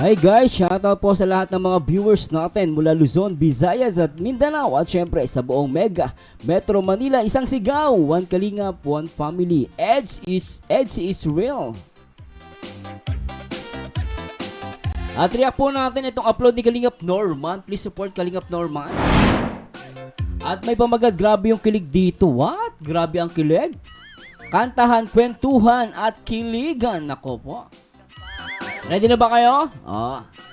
Hi guys, shoutout po sa lahat ng mga viewers natin mula Luzon, Visayas at Mindanao at syempre sa buong Mega Metro Manila. Isang sigaw, one kalingap, one family. EDSE is real. At react po natin itong upload ni Kalingap Norman. Please support Kalingap Norman. At may pamagad, grabe yung kilig dito. What? Grabe ang kilig? Kantahan, kwentuhan at kiligan. Nako po. Ready na ba kayo?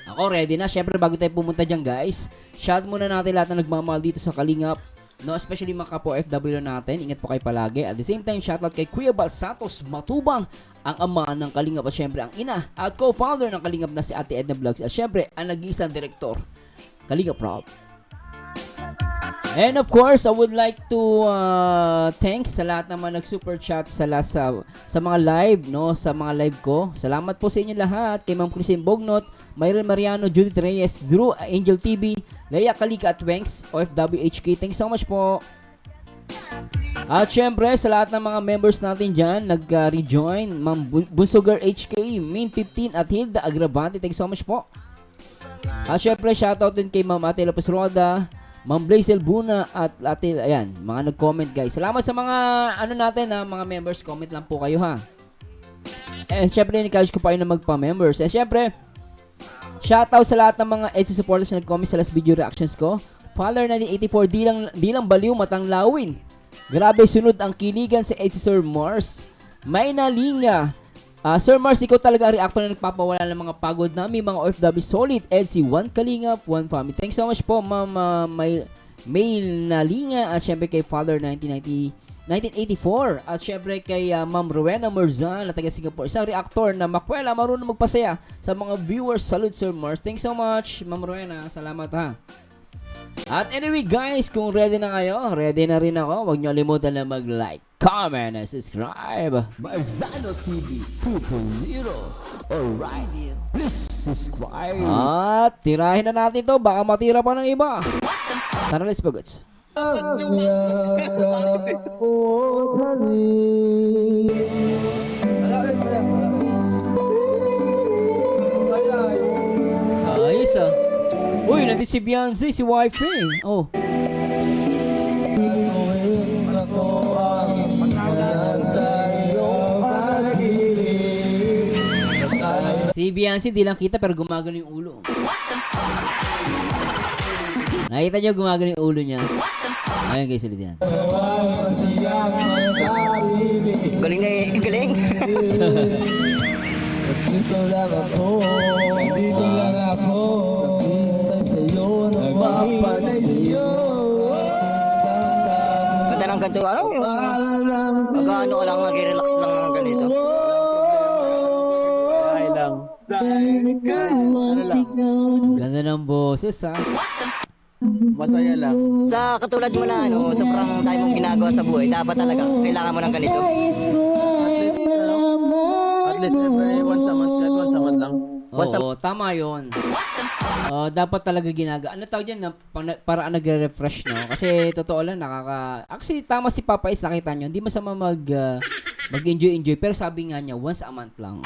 Ako ready na. Syempre bago tayo pumunta dyan guys, shout muna natin lahat na nagmamahal dito sa Kalingap. No, especially mga kapo FW natin. Ingat po kayo palagi. At the same time, shoutout kay Kuya Bal Santos Matubang, ang ama ng Kalingap at syempre ang ina at co-founder ng Kalingap na si Ate Edna Vlogs at syempre ang nag-iisang direktor Kalingap Rob. And of course, I would like to thanks sa lahat naman nag-super chat sa mga live, no, sa mga live ko. Salamat po sa inyo lahat. Kay Ma'am Christine Bognot, Myron Mariano, Judith Reyes, Drew, Angel TV, Leia Kalika at Wenks, OFWHK. Thanks so much po. At syempre, sa lahat ng mga members natin dyan, nag-rejoin, Ma'am Bunsugar HK, Min 15 at Hilda Agravante. Thanks so much po. At syempre, shoutout din kay Ma'am Ate Lopez Roda, Ma'am Blazel Buna at Ate, ayan, mga nag-comment guys. Salamat sa mga, mga members. Comment lang po kayo ha. And syempre, encourage ko pa kayo na magpa-members. And syempre, shoutout sa lahat ng mga EDSE supporters na nag-comment sa last video reactions ko. Father 1984, di lang baliw, matang lawin. Grabe sunod ang kiligan sa EDSE Sir Mars. May nalinga. Sir Mars, ikaw talaga ang reactor na nagpapawala ng mga pagod namin, mga OFW solid. EDSE, one kalingap, one family. Thanks so much po, Ma'am May Nalinga. At syempre kay Father 1984. At syempre kay Ma'am Rowena Merzan na taga Singapore. Isang reactor na makwela, marunong magpasaya sa mga viewers. Salute, Sir Mars. Thanks so much, Ma'am Rowena. Salamat ha. At anyway guys, kung ready na kayo, ready na rin ako. Huwag nyo limutan na mag-like, comment, and subscribe. Marzano TV 2.0. Alright, please subscribe. At tirahin na natin to, baka matira pa ng iba. Tara, let's go guys. Ayos ah. Uy, nandito si Beyonce, si Wifey. Oh. Si Beyonce, di lang kita pero gumagano yung ulo. Nakita nyo gumagano yung ulo niya. Ayun guys, ulit yan. Galing na eh, galing. Dito lang ako, dito lang ako. Ganda ng ganito, magano ka lang, nag-relax lang ng ganito. Ay lang. Ganda ng boses ha. Masaya lang. Sa katulad mo na sobrang dami mong ginagawa sa buhay, dapat talaga kailangan mo ng ganito. At least every once a month, kahit once a month lang. Oo, tama yun. Dapat talaga ginagawa. Ano tawag yan? Para nagre-refresh, no? Kasi totoo lang, actually, tama si Papa Is, nakita nyo. Hindi masama mag-enjoy. Pero sabi nga niya, once a month lang.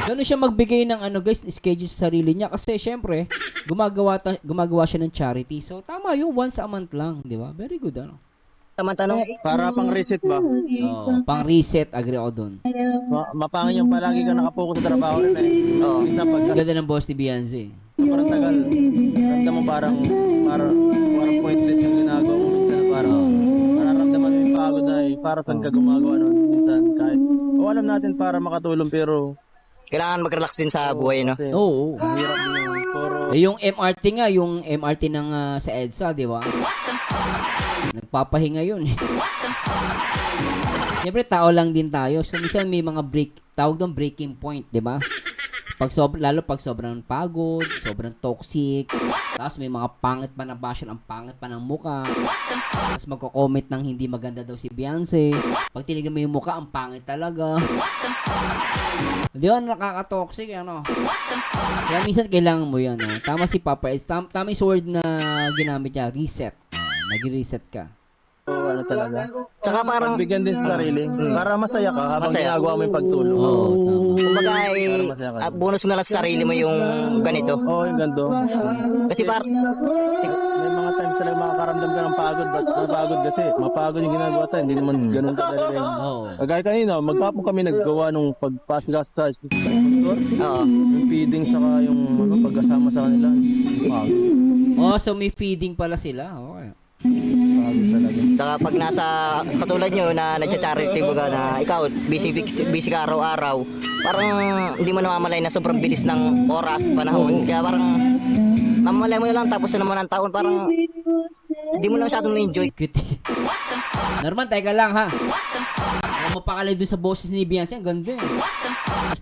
Ganun siya magbigay ng schedule sa sarili niya. Kasi syempre, gumagawa siya ng charity. So, tama yun, once a month lang. Di ba? Very good, ano? Taman-tanong. Para pang reset ba? Oo, pang reset, agree ako dun. Mapangin yung palagi ka nakapokus sa trabaho rin eh. Oo. Minsan pag Ganda ng boss ni Beyonce. sobrang tagal, ramdam mo parang pointless yung ginagawa mo. Minsan parang nararamdaman mo yung pagod na eh. Para saan ka gumagawa nun. Minsan kahit, alam natin para makatulong pero Kailangan mag-relax din sa buhay, no? kasi Oo. hirap yung puro Yung MRT nga, yung MRT ng sa EDSA, di ba? Nagpapahinga yun. Siyempre, tao lang din tayo. So, minsan may mga tawag doon breaking point, di ba? Lalo pag sobrang pagod, sobrang toxic, tapos may mga pangit pa na basher, ang pangit pa ng muka, tapos magko-comment ng hindi maganda daw si Beyonce, pag tinignan mo yung muka, ang pangit talaga. Di ba, nakaka-toxic, ano? Kaya minsan kailangan mo yan, no? Tama si Papa, tama yung word na ginamit niya, reset. Nag-reset ka. ano talaga. Tsaka parang, Pagbigyan din sa sarili. Para masaya ka habang Masaya. ginagawa mo yung pagtulong. Oo, tama. kumbaga, Para masaya ka. bonus mo na lang sa sarili mo yung ganito. Oo, yung ganito. Kasi May mga times talaga makakaramdam ka ng pagod. Ba't napagod kasi? Mapagod yung ginagawa tayo. Hindi naman ganun talaga yun. Oo. Kagaya kanina, magpapong kami naggawa nung pagpasigas sa sponsor. oo. Yung feeding saka yung pagkasama sa kanila. Pagod. Oh, so may feeding pala sila. Okay. Pagod talaga. Saka pag nasa, katulad nyo na nagcha-charity baga na ikaw, busy ka araw-araw, parang hindi mo namamalay na sobrang bilis ng oras, panahon. Kaya parang, mamalay mo lang tapos na naman ang taon, parang hindi mo na masyadong na-enjoy. Cute. Norman, teka lang ha. Alam mo pa kalay doon sa boses ni Beyonce, ang ganda eh. Tapos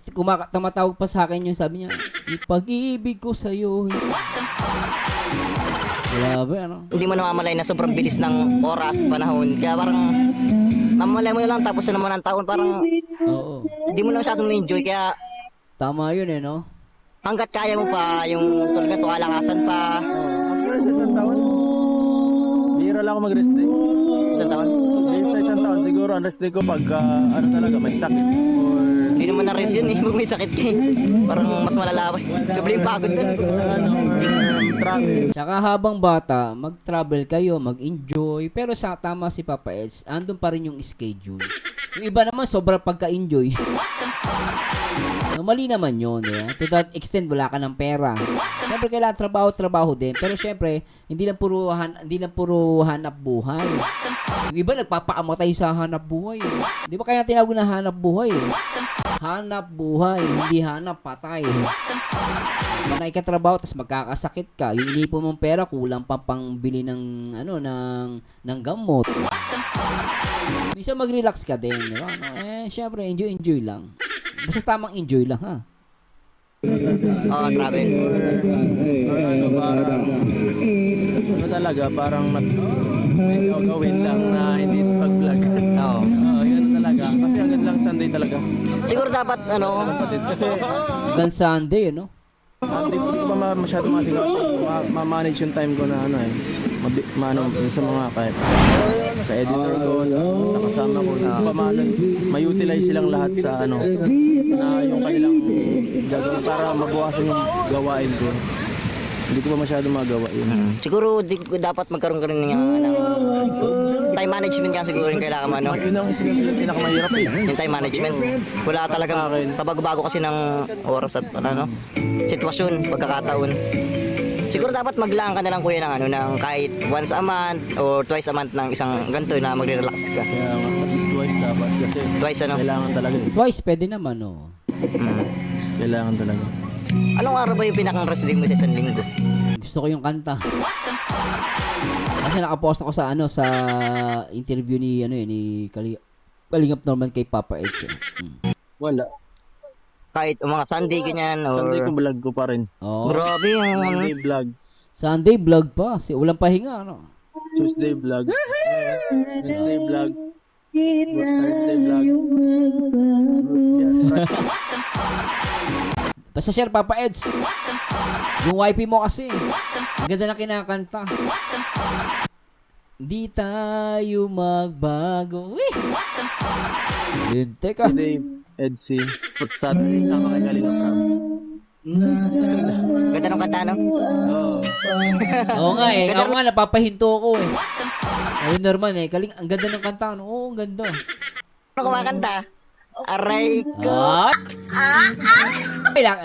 tumatawag pa sa akin yung sabi niya, ipag-ibig ko sa'yo. Grabe, ano? Hindi mo namamalay na sobrang bilis ng oras, panahon. Kaya parang, mamalay mo lang tapos na naman ang taon, parang Oo. hindi mo na masyadong na-enjoy. Kaya Tama yun eh, no? hanggat kaya mo pa, yung tulad ng kalakasan pa, Actually, sa isang taon, bihira lang ako mag-rest day. isang taon. Sa isang taon, siguro ang rest day ko pagka, ano talaga, may sakit. Or, Hindi naman na-rest yun eh, pag may sakit ka eh. Parang mas malala pa. Sobrang yung pagod dun. travel. Tsaka habang bata, mag-travel kayo, mag-enjoy. Pero sa tama si Papa Eds, andun pa rin yung schedule. Yung iba naman, sobrang pagka-enjoy. No, mali naman yun, eh. To that extent, wala ka ng pera. Siyempre, kailangan trabaho din. Pero siyempre, hindi lang puro hanap buhay. Yung iba, nagpapakamatay sa hanap buhay. Di ba kaya tinawag na hanap buhay? Hanap buhay, hindi hanap patay. Panay ka trabaho, tapos magkakasakit ka. Yung inipon mong pera, kulang pa pangbili ng, ng gamot. Minsan mag-relax ka din, di ba? Syempre, enjoy lang. Basta tamang enjoy lang, ha? Oo, travel. Or ano, parang, ano talaga, parang may gawin lang na hindi pag-vlog. Oo. Yun talaga. Kasi hanggang lang Sunday talaga. Siguro dapat, Kapatid, kasi Hanggang Sunday, no? hindi ko pa masyado ma-manage yung time ko na ano eh. Sa mga kahit sa editor ko, sa kasama ko, ma-utilize silang lahat sa na yung kanilang gagawin para mabukasan yung gawain ko. Hindi ko pa masyado magawa yun. siguro dapat magkaroon ka rin ng time management ka siguro yung kailangan mo, ano? Yun ang yung pinakamahirap eh. Yung time management. Wala talagang Sa akin. pabago-bago kasi ng oras at sitwasyon, pagkakataon. Siguro dapat maglaan ka na lang kuya ng ng kahit once a month or twice a month ng isang ganito na magre-relax ka. Kaya at least twice dapat kasi Twice kailangan talaga eh. Twice, pwede naman, no? Kailangan talaga. Anong araw ba yung pinakang-rest day mo sa isang linggo? Gusto ko yung kanta. Kasi nakapost ako sa sa interview ni ni Kalingap Norman kay Papa Eds. Wala. Kahit mga Sunday ganyan or Sunday ko vlog ko pa rin. Oh, grabe yung Monday vlog. Sunday vlog pa. Walang pahinga, ano? Tuesday vlog. Wednesday vlog. Thursday vlog. Basta share, Papa Eds. Yung wifi mo kasi. Ang ganda na kinakanta. Di tayo magbago. Wih! Yun, teka. Tuesday, Edsy. Put Saturday, nakakagaling ng pram. ganda ng kanta, no? Oo. Oo nga eh. Ako nga, napapahinto ako eh. Ayun, Norman eh. Ang ganda ng kanta. No? Oo, ang ganda. Ano kumakanta? Aray ko. Ay lang,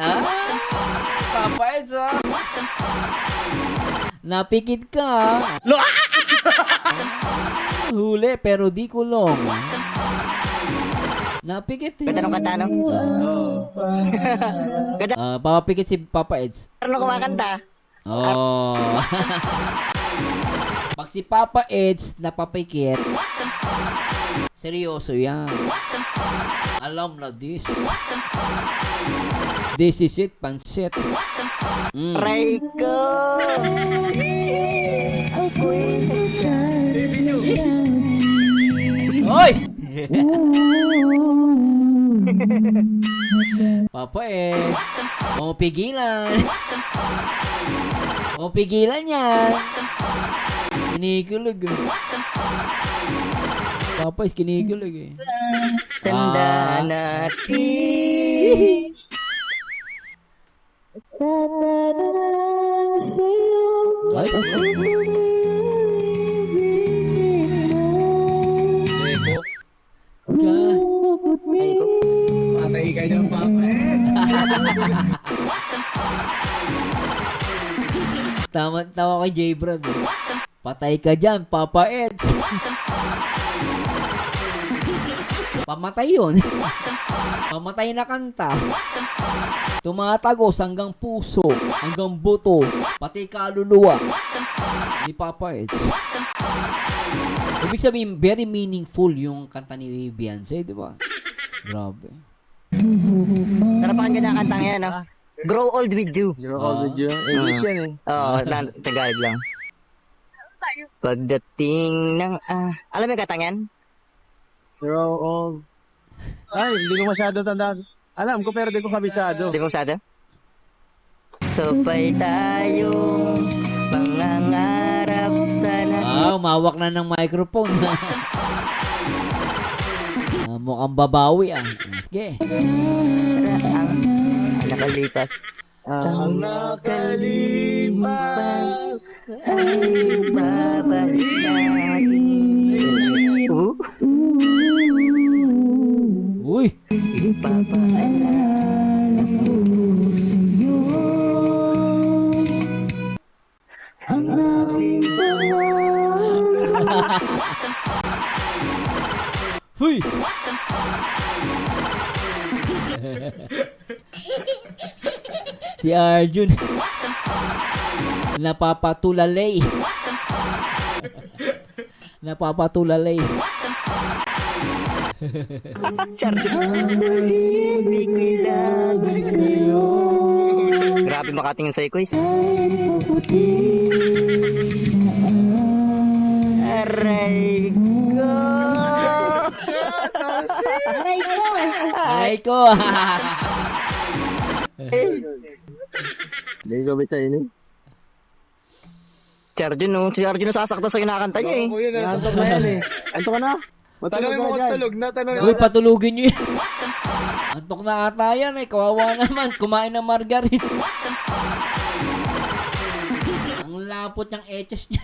Papa Eds, napikit ka. Huli, pero di kulong. Napikit eh. Ganda ng kanta, no? Ganda. Papapikit si Papa Eds. Ano kumakanta? Oh. Pag si Papa Eds napapikit, seryoso yan. Alam na this. This is it, pansit. Aray ko. Hoy! Papa Eds, mau pigilan. Mau pigilan yan. Kinikilig eh. Papa is kinikilig eh. Tanda Ah. natin. Ay, ka. Patay ka dyan, Papa Eds. Tama kay J. Brad eh. Patay ka dyan, Papa Eds. Pamatay yun. Pamatay na kanta. Tumatagos hanggang puso, hanggang buto, pati kaluluwa ni Papa Eds. Ibig sabihin, very meaningful yung kanta ni Beyonce, di ba? Grabe. Sarap ang ganda kantang yan, no? Grow old with you. Zero all with you. English yan eh. Oo, Tagalog lang. Pagdating ng alam mo yung katang yan? Zero all. Ay, hindi ko masyado tandaan. Alam ko pero di ko kabisado. Di ba usado? Sabay tayong mangangarap sana. Umawak na ng microphone. Mukhang babawi ah. Sige. Ang nakalipas. Ang nakalipas Ay babalik natin. Uy. Ipapaalala ko sa'yo ang aking pangarap. Huy. Si Arjun. Napapatulalay. Napapatulalay. Grabe makatingin sa'yo, Kuis. Aray ko! Aray ko. Hindi ko bisayin eh. Si Arjun nasasakta sa kinakanta niya eh. Kuya, nasa Antok na yan eh. Antok ka na? Tanongin mo kung tulog na, tanongin Uy, patulugin nyo yan. Antok na ata yan eh. Kawawa naman. Kumain ng margarine. Ang lapot ng etches niya.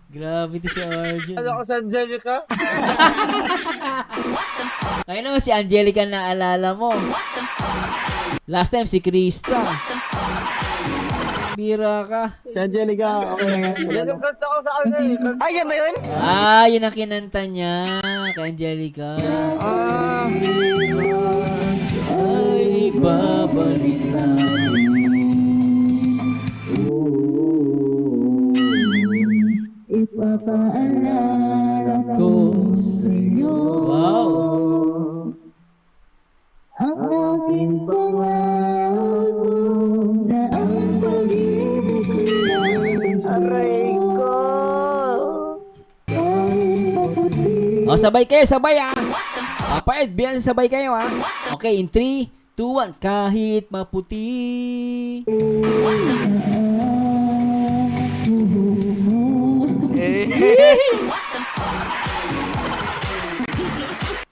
Grabe to si Arjun. Ako sa Angelica. Kaya naman si Angelica na alala mo. Last time si Krista. Bira ka. Si Angelica, okay na yan. Yan yung kanta ko sa kanya eh. Ay, yan ba yun? Yun ang kinanta niya kay Angelica. Ay, babalik namin. Ipapaalala Ko. ko sa'yo Wow. ang aking pangako na ang pag-ibig ko lang Aray ko! kahit maputi. Sabay kayo, sabay ah. Papa Ed, Beyonce, sabay kayo ah. Okay, in 3, 2, 1. Kahit maputi.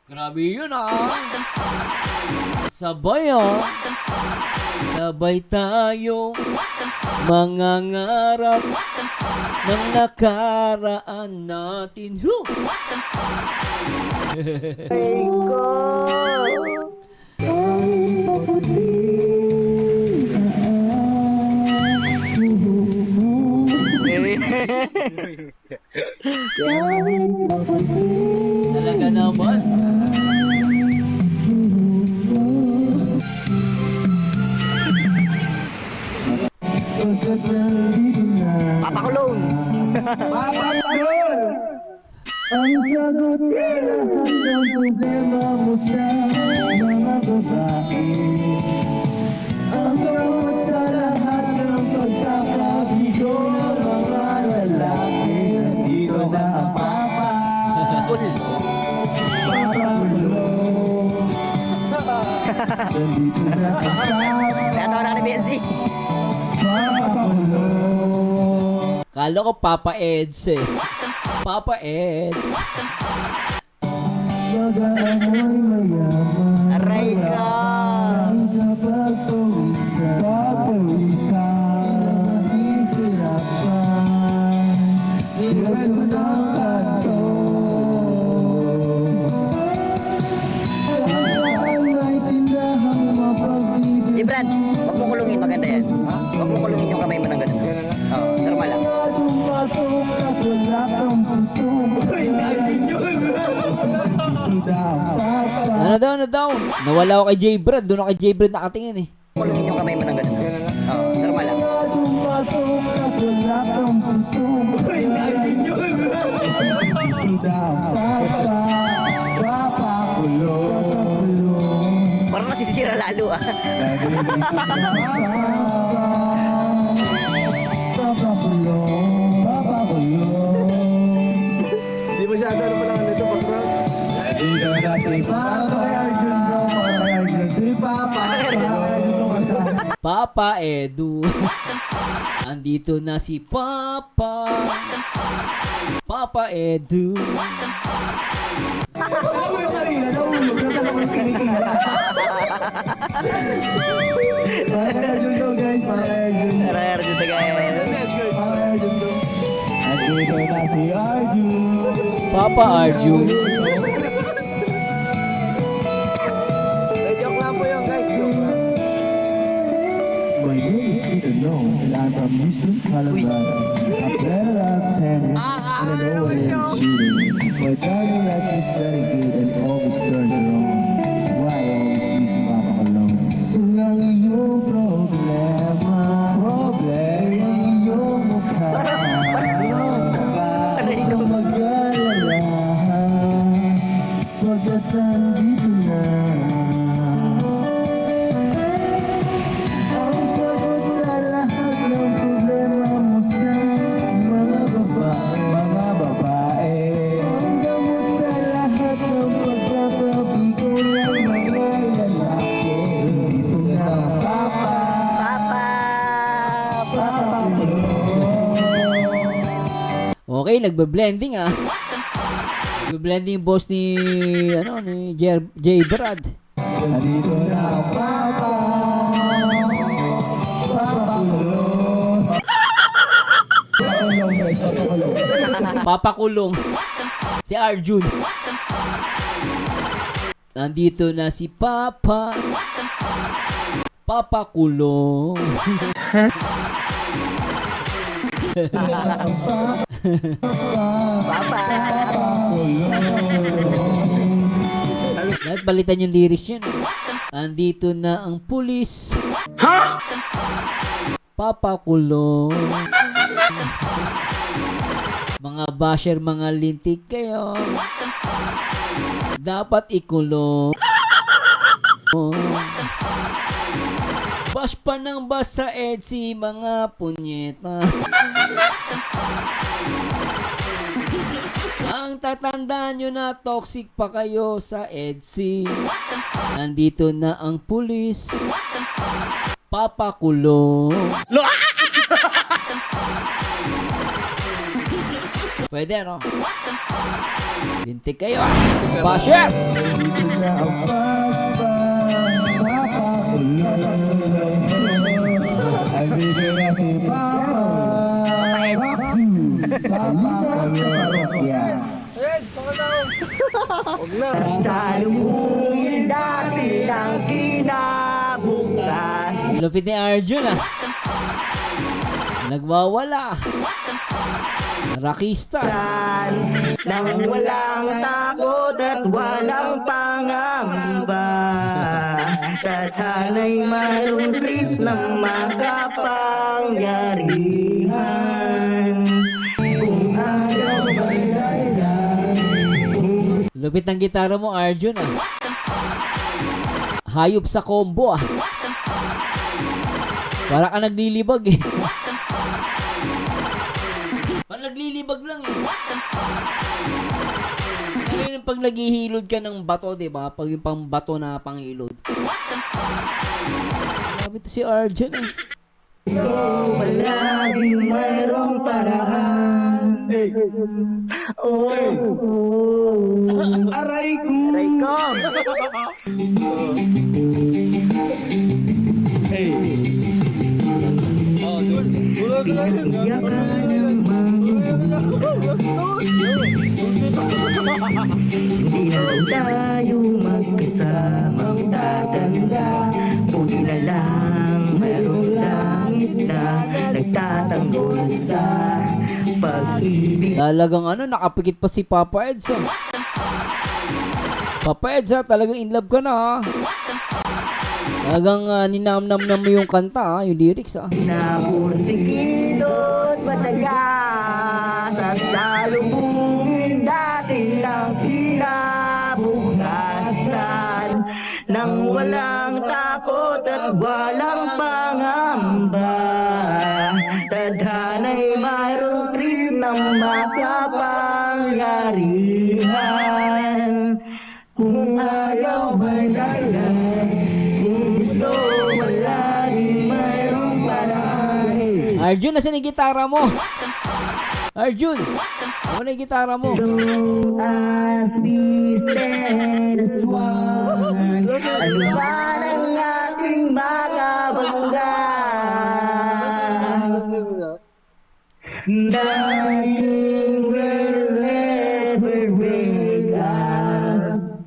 Grabe yun ah. Sabay ah. Sabay tayo mangangarap ng nakaraan natin. Aray ko! Talaga naman. Papakulong! Ang sagot sa lahat ng problema mo sa mga babae. Ang gamot sa lahat ng pagkakabigo ng mga lalaki. Nandito na ang papa. Nandito na ang papa. Kaya tawa na ni Benzi. Papakulong. Kala ko Papa Eds eh. Papa Eds. Pag-aamoy mayaman Aray ka! Kapag pawisan Pinahihirapan Diretso ng kanto Saan may tindahang mapagbibig Brad, wag mo kulungin, maganda yan. Wag mo kulungin yung kamay mo ng ganun. Oo, normal lang. Tumatok at wala kang puto Ano daw? Nawala ako kay J. Brad. Doon ako kay J. Brad nakatingin eh. Kulungin yung kamay mo ng ganun. Oo, normal lang. Tumatok at wala kang puto Papakulong Parang nasisira lalo ah. Hindi masyado ano pala nito background. Dito na si Papa Arjun bro, Papa Arjun. Si Papa Papa Edu. Andito na si Papa. Papa Edu. Papa Arjun daw guys, Papa Arjun. Rare dito guys. Papa Arjun daw. At dito na si Arjun. Papa Arjun. Joke lang po yun guys. My name is Peter Long, and I'm from Houston, Colorado. I played a lot of tennis, and I know what it is shooting. My driving license is very good and always turns around. That's why I always use Papa alone. Kung ang iyong problema, ay iyong mukha. Huwag kang mag-alala, pagkat nandito na. Ang sagot sa lahat ng problema mo sa mga babae. Ang gamot sa lahat ng pagpapabigo ng mga lalaki. Dito na ang Papa. Okay, nagbe-blending ah. Nagbe-blending yung boss ni J. Brad. Nandito na ang Papa. Papakulong. Papakulong guys, papakulong. Papakulong. Si Arjun. Nandito na si Papa. Papakulong. Dapat balitan yung lyrics yun. Andito na ang pulis. Ha? Papakulong. Mga basher, mga lintik kayo. Dapat ikulong. Bash pa ng bash sa EDSI, mga punyeta. Ang tatandaan nyo na toxic pa kayo sa EDSI. Nandito na ang pulis. Papakulong. Pwede no? Lintik kayo. Basher! Dito na ang Papa. Papakulong. Andito na si Papa. Papakulong. Yeah. Salubungin dati ang kinabukas. Lupit ni Arjun ah. Nagwawala. Rakista. Nang walang takot at walang pangamba. Tathana'y mayroong trip ng makapangyarihan. Kung hanggang Lupit ng gitara mo, Arjun ah. Hayop sa combo ah. Para ka naglilibag eh. Parang naglilibag lang eh. Ngayon pag naghihilod ka ng bato, diba? Pag yung pang bato na panghilod. Grabe to si Arjun eh. palaging mayroong paraan. Aray ko. Hindi na tayo magkasamang tatanda. Buti na lang mayroong langit na nagtatanggol sa pag-ibig. Talagang ano, nakapikit pa si Papa Eds. Oh. Papa Eds, ha, talagang in love ka na. Ha? Talagang ninamnam-nam mo yung kanta, ha? Yung lyrics. Ha? Napusigilot matyaga sa salubungin dati ng kinabukasan, nang walang takot at walang pangamba. Tadhana'y mayroong trip ng makapangyarihan. Kung ayaw may dahilan, kung gusto wala rin mayroong paraan. Arjun, nasan yung gitara mo? Arjun, ano na yung gitara mo? As we stand as one, ano ba ng ating mga bangga? Nothing will ever break us.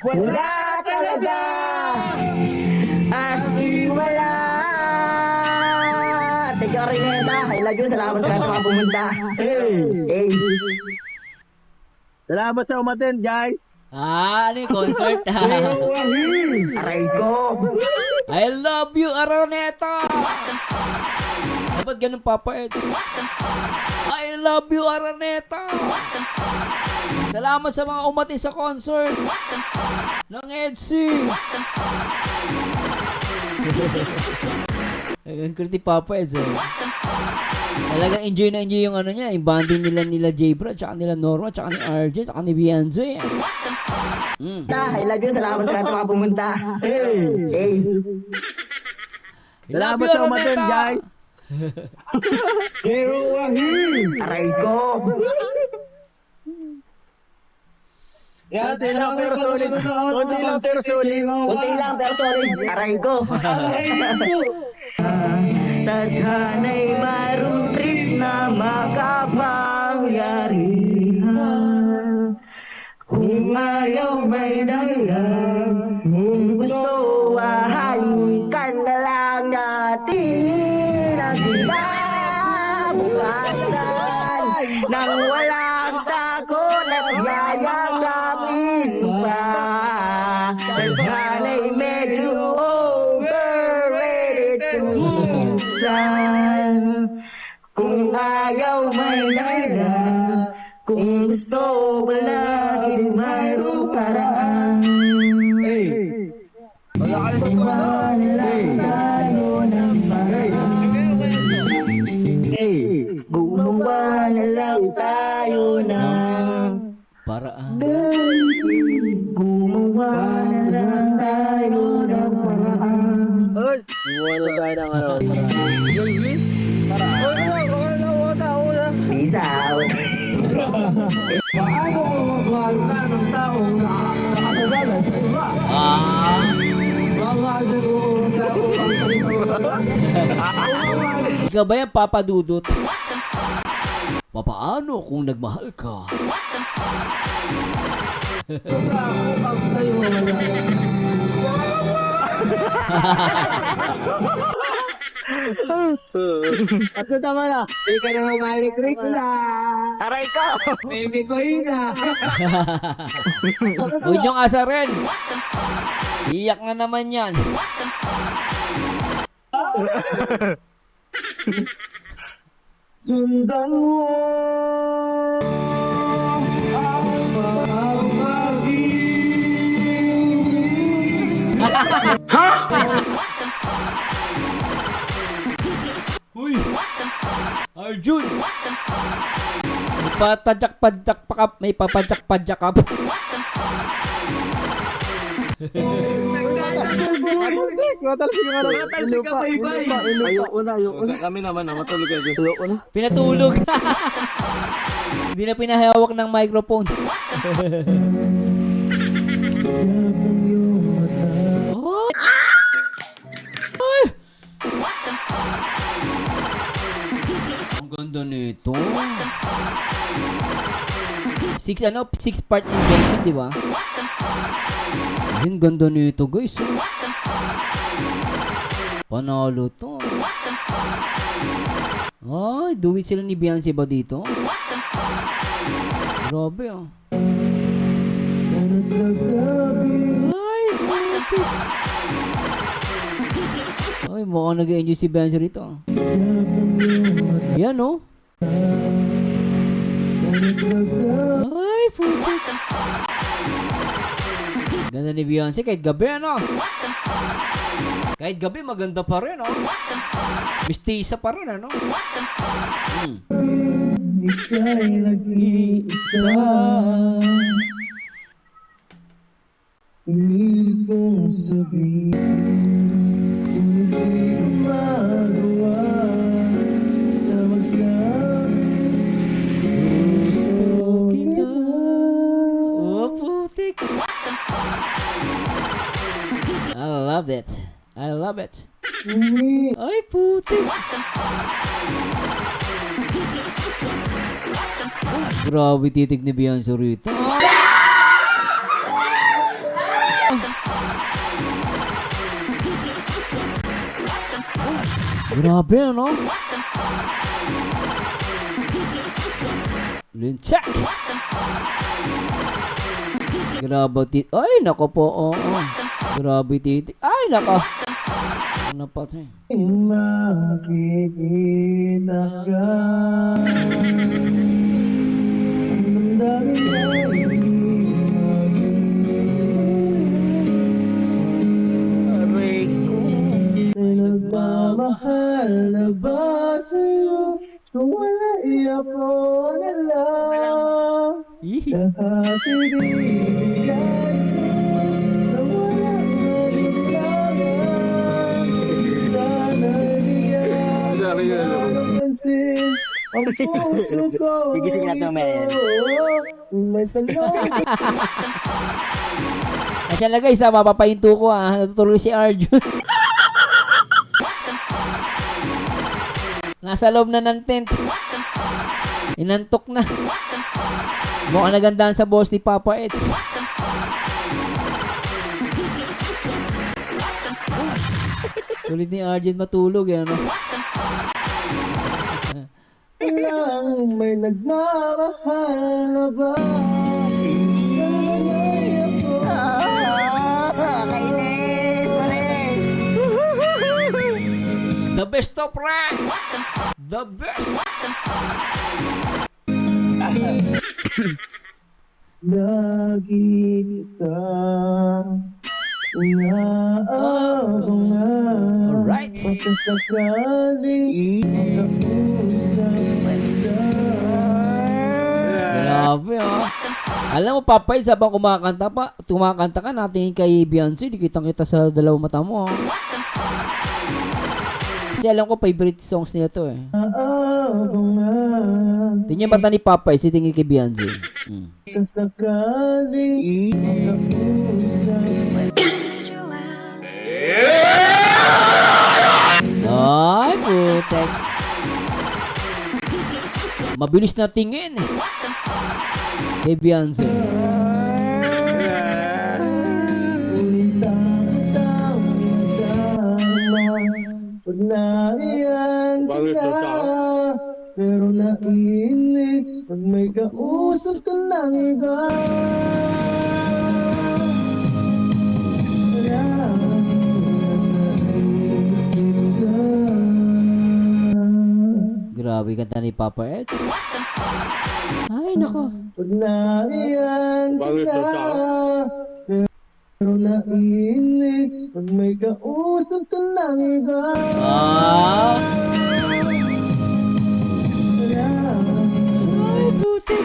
Wala talaga, as in wala. Teka rin neta, I love you, salamat sa mga pumunta. Hey. Salamat sa umaten, guys. Ano yung concert? Aray ko. I love you, Araneta! Dapat ganun, Papa Eds. I love you, Araneta! Salamat sa mga umati sa concert ng Edsy. Ang kulit ni Papa Eds. Talagang enjoy na enjoy yung ano niya, yung bonding nila J-Brad, tsaka nila Norma, tsaka ni RJ, tsaka ni Bianzo. I love you, salamat sa mga pumunta. Hey. Salamat sa umaten, guys. Aray ko. Konti lang pero solid. Konti lang pero solid. Kunti lang pero solid. Aray ko. Tadhana'y mayroong trip na makapangyarihan. Kung ayaw may dahilan, kung gusto ahalikan na lang natin ang kinabukasan, nang walang takot at yayakapin pa. Tadhana'y medyo overrated minsan. Kung ayaw may dahilan, kung gusto wala rin mayroong paraan. Gumawa na lang tayo ng paraan. Gumawa na lang tayo ng Paraan. Gumawa na lang tayo ng paraan. Peace out. Paano mo magmahal ka ng taong nakakasalanan sa iba? Mga dugo sa upang Ikaw ba yan, Papa Dudut? Papaano kung nagmahal ka? sa upang sa'yo At tama na. Hindi ka na mamali, Krishna. Aray ko. Baby ko yun ah. Huwag niyong asarin. Iyak na naman yan. Sundan mo ang Uy! Arjun! May papadyak-padyak pa ka. May papadyak-padyak ka. Matalsik ka na. Matalsik ka, bye-bye. Ayoko na. Kami naman, matulog ka dyan. Ayoko na. Pinatulog. Hindi na pinahawak ng microphone. Oh. Ay. Ang ganda nito. Six part invention, di ba? Ang ganda nito, guys. Oh. Panalo to. Ay, do it sila ni Beyonce ba dito? Grabe ah. Ay, grabe. Ay, mukhang nag-enjoy si Beyonce rito. Yan oh. Ay, putik. Ganda ni Beyonce kahit gabi ano. Kahit gabi maganda pa rin oh. Mistisa pa rin ano. Ika'y nag-iisa. Pilit kong sabihin, hindi ko magawa na magsabi. Gusto kita. Oh, putik. I love it. I love it. Ay, putik. Grabe titig ni Beyonce rito. Grabe ano? Linchak. Grabe titig. Ay, nako po. Oo. Grabe titig. Ay, nako. Ano pa ito eh? Makikita ka. Ang dami ay Aray ko. nagmamahal na ba sa'yo? Kung wala ako na lang. Ihi. Lahat ibigay sa'yo na walang malinlangan. Sana'y bigyan Sorry, ng pansin ang puso ko. Gigising natin mamaya yan. May tanong. Asya na guys, mapapahinto ko natutulog si Arjun. Nasa loob na ng tent. Inantok na. Mukhang nagandahan sa boss ni Papa Eds. Sulit ni Arjun matulog ano. Lang may nagmamahal na ba? Sana'y ako. Kainis, pare. The best of rank! The best! Lagi kita inaabangan. Alright. Pagkasakaling makausap ka. Grabe Alam mo, Papa Eds, habang kumakanta ka, natingin kay Beyonce, di kitang-kita sa dalawang mata mo. Kasi alam ko, favorite songs niya to eh. Aabangan. Tingnan mata ni Papa Eds, tingin kay Beyonce. Kasakaling makausap. Ay, putek. Mabilis na tingin. Kay Beyonce. Pag naiyan kita, pero naiinis pag may kausap ka lang iba. Grabe kanta ni Papa Eds. Ay, nako. Pag naiyan kita, pero naiinis pag may kausap ka lang iba. Ay, putik.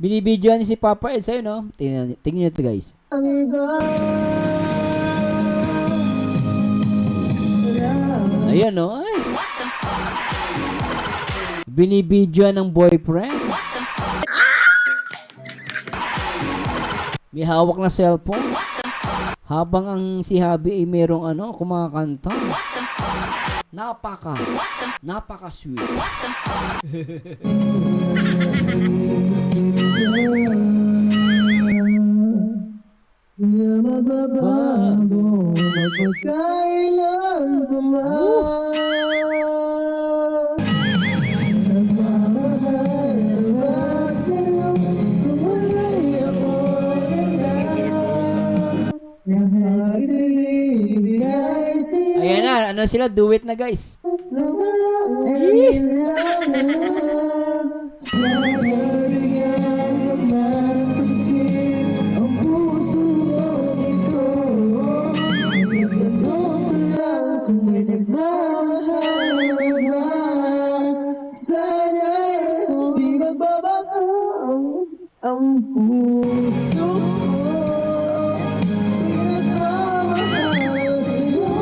Binibidyoan ni si Papa Eds sa'yo, no? Tingnan nyo ito, guys. Ang iba. Ayan o. Ay. Binibidyo ng boyfriend. May hawak na cellphone. Habang ang si Habi ay merong kumakanta. Napaka sweet. Magbabago, magpagkailan pa man. Nagmamahal na ba sa'yo kung wala'y ako na lahat ibibigay sa'yo Ayan na, ano sila? Duet na guys. na walang alinlangan. Sana bigyan magmapansin ang puso mo nito. Nagtanong ko lang kung may nagmamahal naman. Sana di magbabago ang puso ko. Nagmamahal sa'yo.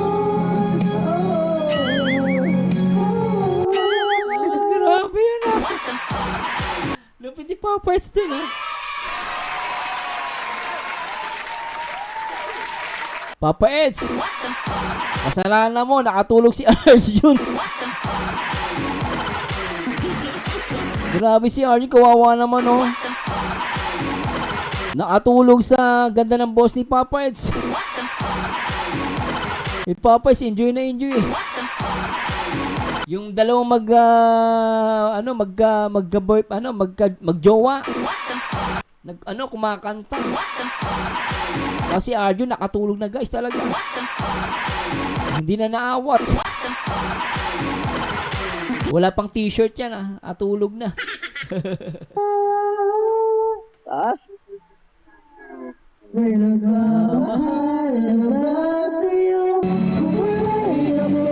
Grabe yun ah. Lupit ni Papa Eds din ah. Papa Eds, kasalanan mo, nakatulog si Arjun. Grabe si Arjun, kawawa naman oh. Nakatulog sa ganda ng boss ni Papa Eds. Eh Papa Eds, enjoy na enjoy. Yung dalawang magjowa. Kumakanta. Kasi Arjun nakatulog na guys talaga. Hindi na naawat. Wala pang t-shirt yan ah. Atulog na. May nagmamahal na ba sa'yo kung wala'y ako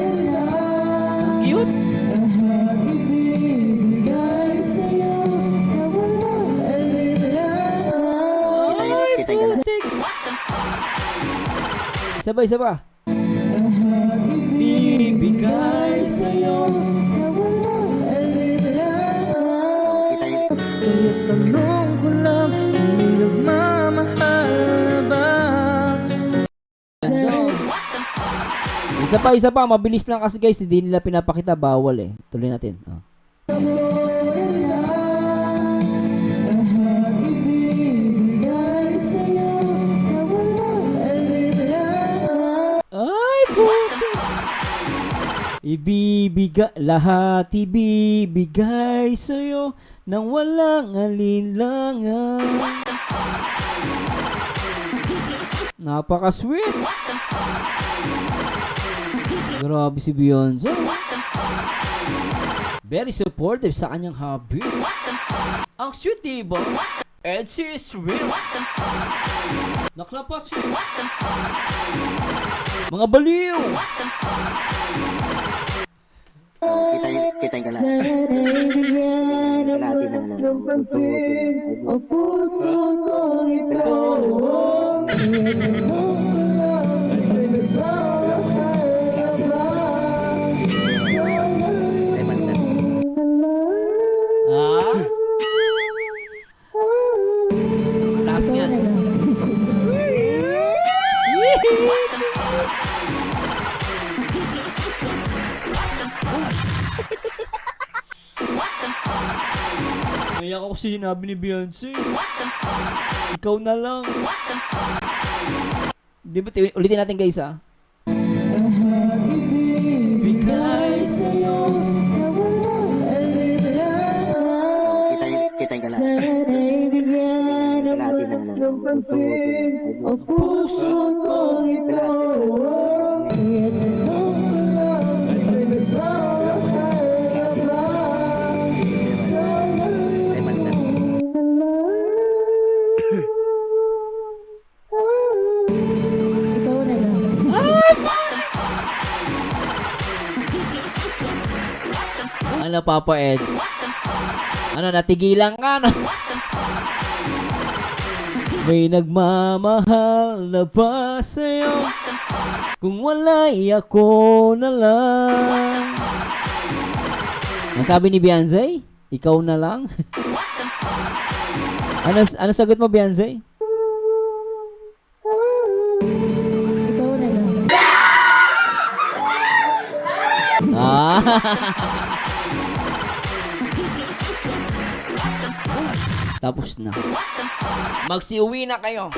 ilan? Cute. Lahat ibibigay sa'yo na walang alinlangan. Kita ka na. Putik. Isa ba? Lahat ibibigay sa'yo na walang alinlangan. Kita Tanong ko lang kung may nagmamahal ba? Isa pa, mabilis lang kasi guys, hindi nila pinapakita, bawal eh. Tuloy natin. Oh. Lahat ibibigay sa'yo na walang alinlangan. Ay, putik. Lahat ibibigay sa'yo nang walang alinlangan. Napaka-sweet. Grabe si Beyonce. Very supportive sa kanyang hobby. Ang sweet, diba? And she is real. Naklapat siya. Mga baliw. kita ka na. Sana'y bigyan ng pansin ang puso ko ito. Iyanong ko lang may nagmamahal na ba? Ah? Taas nga. Naiyak ako kasi sinabi ni Beyonce. Ikaw na lang. Di ba, ulitin natin guys ah. Bigay sa'yo na walang alinlangan. Kita ka na. Sana'y bigyan ng pansin ang puso ko ito. Iyanong ko lang may nagmamahal na ba? Ikaw na lang. Ano, Papa Eds? Ano, natigilan ka na? May nagmamahal na ba sa'yo Kung wala'y ako na lang. Ang sabi ni Beyonce, ikaw na lang. ano sagot mo, Beyonce? Ikaw na lang. Ah. Tapos na. Magsiuwi na kayo.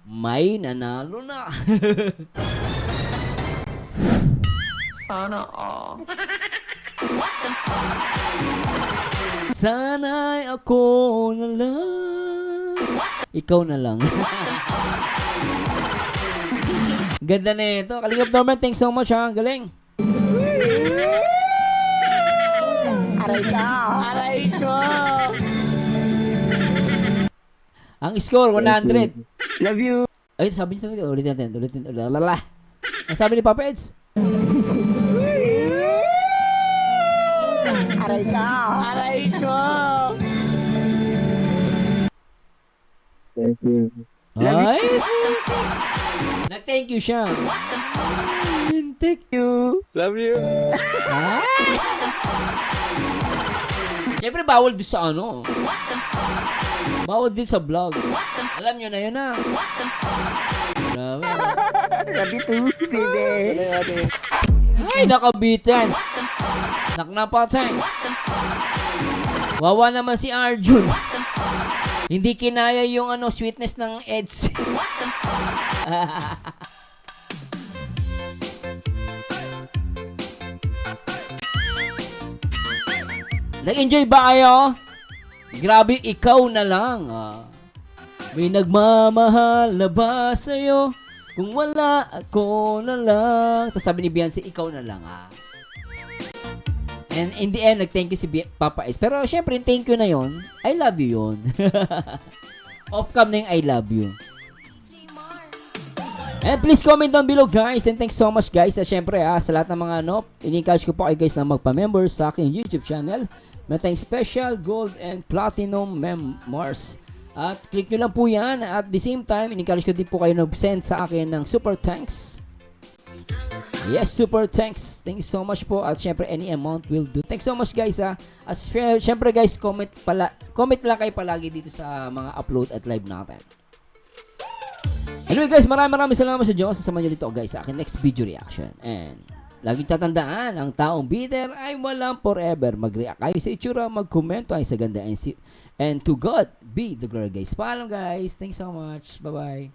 May nanalo na. Sana'y ako na lang. Ikaw na lang. Ganda na ito. Kalingap Norman, thanks so much ha. Ang galing. Aray ko! Ang score, 100. Love you. Ay, sabi niya, ulitin natin. Lala. Ang sabi ni Papa Eds? Aray ko! Thank you. Ay! Nag-thank you siya. Thank you. Love you. Ay! Siyempre, bawal din sa ano. Bawal din sa vlog. Alam nyo na yun na. Grabe. Love you too, baby. Ay, nakabitin. Naknapatay. Wawa naman si Arjun. Hindi kinaya yung ano sweetness ng Eds. Nag-enjoy ba kayo? Grabe, ikaw na lang. May nagmamahal na ba sa'yo? Kung wala, ako na lang. Tapos sabi ni Beyonce, ikaw na lang. And in the end, nag-thank you si Papa S. Pero syempre, yung thank you na yon, I love you yun. Off-cam na yung I love you. And please comment down below guys. And thanks so much guys. At syempre sa lahat ng mga ini-encourage ko po kayo guys na magpa-member sa aking YouTube channel. Meron special gold and platinum members. At click nyo lang po yan. At the same time, in-encourage ko din po kayo nag-send sa akin ng super thanks. Yes, super thanks. Thank you so much po. At syempre, any amount will do. Thanks so much guys ha. At syempre guys, comment lang kayo palagi dito sa mga upload at live natin. Anyway guys, maraming salamat sa Diyos. Sasama nyo dito guys sa akin next video reaction. And laging tatandaan, ang taong bitter ay walang forever. Mag-react kayo sa itsura, mag-komento ay sa ganda. And to God be the glory guys. Paalam guys. Thanks so much. Bye-bye.